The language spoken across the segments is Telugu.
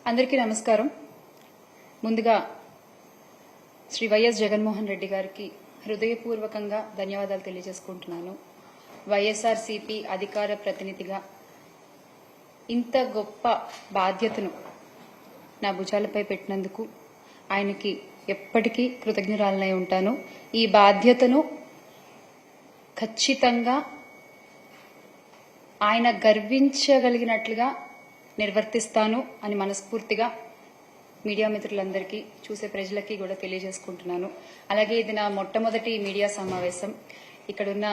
అందరికీ నమస్కారం. ముందుగా శ్రీ వైఎస్ జగన్మోహన్ రెడ్డి గారికి హృదయపూర్వకంగా ధన్యవాదాలు తెలియజేసుకుంటున్నాను. వైఎస్ఆర్సీపీ అధికార ప్రతినిధిగా ఇంత గొప్ప బాధ్యతను నా భుజాలపై పెట్టినందుకు ఆయనకి ఎప్పటికీ కృతజ్ఞురాలనై ఉంటాను. ఈ బాధ్యతను ఖచ్చితంగా ఆయన గర్వించగలిగినట్లుగా నిర్వర్తిస్తాను అని మనస్ఫూర్తిగా మీడియా మిత్రులందరికీ, చూసే ప్రజలకి కూడా తెలియజేసుకుంటున్నాను. అలాగే ఇది నా మొట్టమొదటి మీడియా సమావేశం. ఇక్కడున్న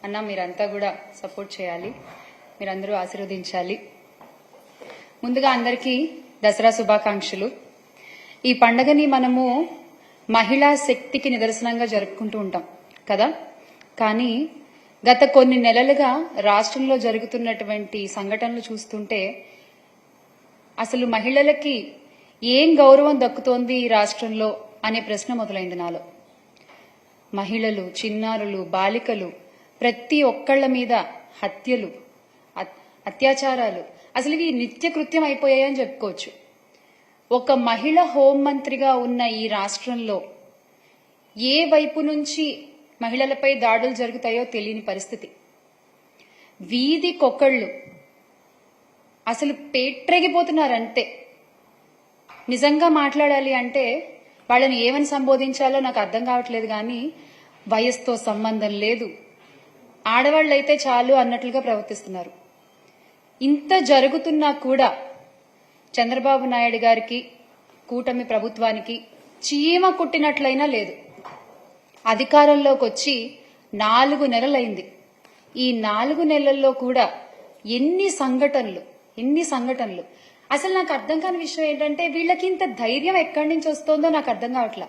అన్న మీరంతా కూడా సపోర్ట్ చేయాలి, మీరందరూ ఆశీర్వదించాలి. ముందుగా అందరికీ దసరా శుభాకాంక్షలు. ఈ పండుగని మనము మహిళా శక్తికి నిదర్శనంగా జరుపుకుంటూ ఉంటాం కదా. కానీ గత కొన్ని నెలలుగా రాష్ట్రంలో జరుగుతున్నటువంటి సంఘటనలు చూస్తుంటే అసలు మహిళలకి ఏం గౌరవం దక్కుతోంది ఈ రాష్ట్రంలో అనే ప్రశ్న మొదలైంది నాలో. మహిళలు, చిన్నారులు, బాలికలు ప్రతి ఒక్కళ్ల మీద హత్యలు, అత్యాచారాలు అసలు ఇవి నిత్యకృత్యం అయిపోయాయని చెప్పుకోవచ్చు. ఒక మహిళ హోంమంత్రిగా ఉన్న ఈ రాష్ట్రంలో ఏ వైపు నుంచి మహిళలపై దాడులు జరుగుతాయో తెలియని పరిస్థితి. వీధికొకళ్ళు అసలు పేట్రెగిపోతున్నారంతే. నిజంగా మాట్లాడాలి అంటే వాళ్ళని ఏమని సంబోధించాలో నాకు అర్థం కావట్లేదు. కానీ వయసుతో సంబంధం లేదు, ఆడవాళ్లైతే చాలు అన్నట్లుగా ప్రవర్తిస్తున్నారు. ఇంత జరుగుతున్నా కూడా చంద్రబాబు నాయుడు గారికి, కూటమి ప్రభుత్వానికి చీమ కుట్టినట్లయినా లేదు. అధికారంలోకి వచ్చి 4 నెలలైంది. ఈ 4 నెలల్లో కూడా ఎన్ని సంఘటనలు. అసలు నాకు అర్థం కాని విషయం ఏంటంటే వీళ్ళకి ఇంత ధైర్యం ఎక్కడి నుంచి వస్తోందో నాకు అర్థం కావట్లా.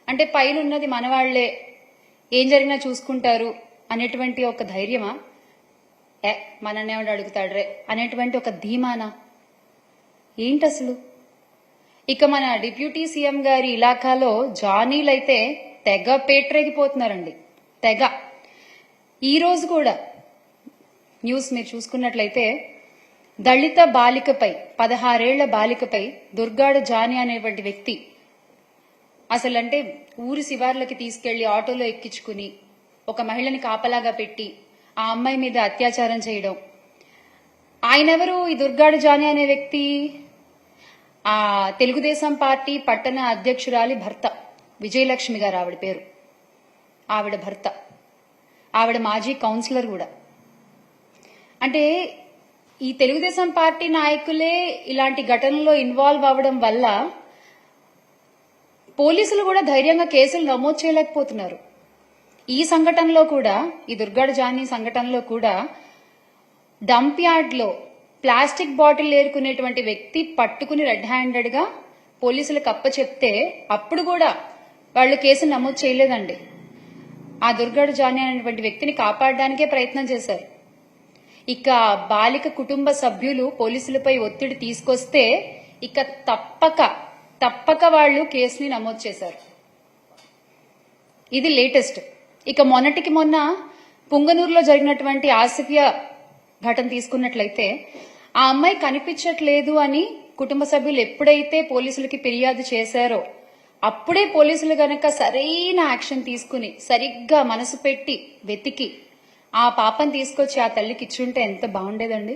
అంటే పైన ఉన్నది మనవాళ్లే, ఏం జరిగినా చూసుకుంటారు అనేటువంటి ఒక ధైర్యమా, మనన్నేవాడు అడుగుతాడ్రే అనేటువంటి ఒక ధీమానా ఏంటి అసలు? ఇక మన డిప్యూటీ సీఎం గారి ఇలాకాలో జానీలైతే తెగ పేట్రేగిపోతున్నారండి, తెగ. ఈ రోజు కూడా న్యూస్ మీరు చూసుకున్నట్లయితే దళిత బాలికపై, 16 ఏళ్ల బాలికపై దుర్గాడ జానీ అనేటువంటి వ్యక్తి అసలంటే ఊరి శివార్లకి తీసుకెళ్లి ఆటోలో ఎక్కించుకుని ఒక మహిళని కాపలాగా పెట్టి ఆ అమ్మాయి మీద అత్యాచారం చేయడం. ఆయనెవరు? ఈ దుర్గాడ జానీ అనే వ్యక్తి ఆ తెలుగుదేశం పార్టీ పట్టణ అధ్యక్షురాలి భర్త, విజయలక్ష్మి గారు ఆవిడ పేరు. ఆవిడ భర్త, ఆవిడ మాజీ కౌన్సిలర్ కూడా. అంటే ఈ తెలుగుదేశం పార్టీ నాయకులే ఇలాంటి ఘటనలో ఇన్వాల్వ్ అవ్వడం వల్ల పోలీసులు కూడా ధైర్యంగా కేసులు నమోదు చేయలేకపోతున్నారు. ఈ సంఘటనలో కూడా, ఈ దుర్గాడ జానీ సంఘటనలో కూడా డంప్ యార్డ్ లో ప్లాస్టిక్ బాటిల్ ఏరుకునేటువంటి వ్యక్తి పట్టుకుని రెడ్ హ్యాండెడ్ గా పోలీసులకు అప్పచెప్తే అప్పుడు కూడా వాళ్ళు కేసు నమోదు చేయలేదండి. ఆ దుర్గాడ జానీ అనేటువంటి వ్యక్తిని కాపాడడానికే ప్రయత్నం చేశారు. ఇక బాలిక కుటుంబ సభ్యులు పోలీసులపై ఒత్తిడి తీసుకొస్తే ఇక తప్పక వాళ్ళు కేసుని నమోదు చేశారు. ఇది లేటెస్ట్. ఇక మొన్నటికి మొన్న పుంగనూరులో జరిగినటువంటి ఆసిఫియా ఘటన తీసుకున్నట్లయితే ఆ అమ్మాయి కనిపించట్లేదు అని కుటుంబ సభ్యులు ఎప్పుడైతే పోలీసులకి ఫిర్యాదు చేశారో అప్పుడే పోలీసులు గనక సరైన యాక్షన్ తీసుకుని సరిగ్గా మనసు పెట్టి వెతికి ఆ పాపను తీసుకొచ్చి ఆ తల్లికి ఇచ్చుంటే ఎంత బాగుండేదండి.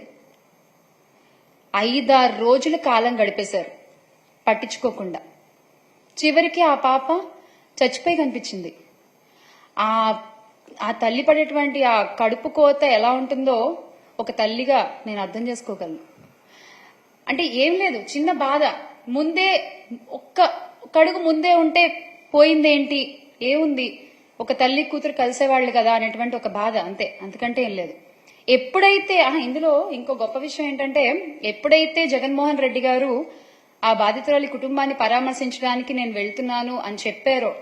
5-6 రోజుల కాలం గడిపేశారు పట్టించుకోకుండా. చివరికి ఆ పాప చచ్చిపోయి కనిపించింది. ఆ తల్లి పడేటువంటి ఆ కడుపు కోత ఎలా ఉంటుందో ఒక తల్లిగా నేను అర్థం చేసుకోగలను. అంటే ఏం లేదు, చిన్న బాధ. ముందే ఒక్క అడుగు ముందే ఉంటే పోయిందేంటి, ఏముంది, ఒక తల్లి కూతురు కలిసేవాళ్లు కదా అనేటువంటి ఒక బాధ, అంతే, అంతకంటే ఏం లేదు. ఎప్పుడైతే ఇందులో ఇంకో గొప్ప విషయం ఏంటంటే ఎప్పుడైతే జగన్మోహన్ రెడ్డి గారు ఆ బాధితురాలి కుటుంబాన్ని పరామర్శించడానికి నేను వెళ్తున్నాను అని చెప్పారో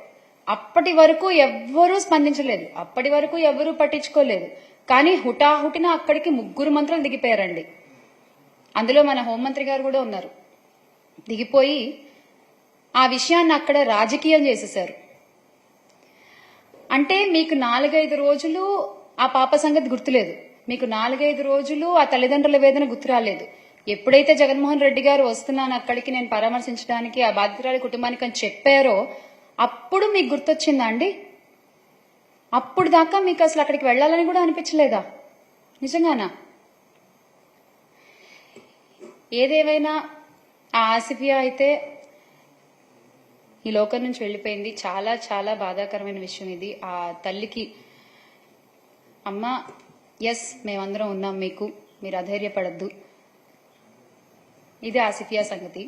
అప్పటి వరకు ఎవ్వరూ స్పందించలేదు, అప్పటి వరకు ఎవ్వరూ పట్టించుకోలేదు. కానీ హుటాహుటిన అక్కడికి 3 మంత్రులు దిగిపోయారండి. అందులో మన హోంమంత్రి గారు కూడా ఉన్నారు. దిగిపోయి ఆ విషయాన్ని అక్కడ రాజకీయం చేసేశారు. అంటే మీకు 4-5 రోజులు ఆ పాప సంగతి గుర్తులేదు, మీకు 4-5 రోజులు ఆ తల్లిదండ్రుల వేదన గుర్తు రాలేదు. ఎప్పుడైతే జగన్మోహన్ రెడ్డి గారు వస్తున్నాను అక్కడికి నేను పరామర్శించడానికి ఆ బాధితురాలి కుటుంబానికి అని చెప్పారో అప్పుడు మీకు గుర్తొచ్చిందా అండి? అప్పుడు దాకా మీకు అసలు అక్కడికి వెళ్ళాలని కూడా అనిపించలేదా? నిజంగానా? ఏదేమైనా ఆ ఆసిఫియా అయితే ఈ లోకం నుంచి వెళ్ళిపోయింది. చాలా చాలా బాధాకరమైన విషయం ఇది. ఆ తల్లికి అమ్మ ఎస్ మేమందరం ఉన్నాం మీకు, మీరు అధైర్యపడద్దు. ఇది ఆసిఫియా సంగతి.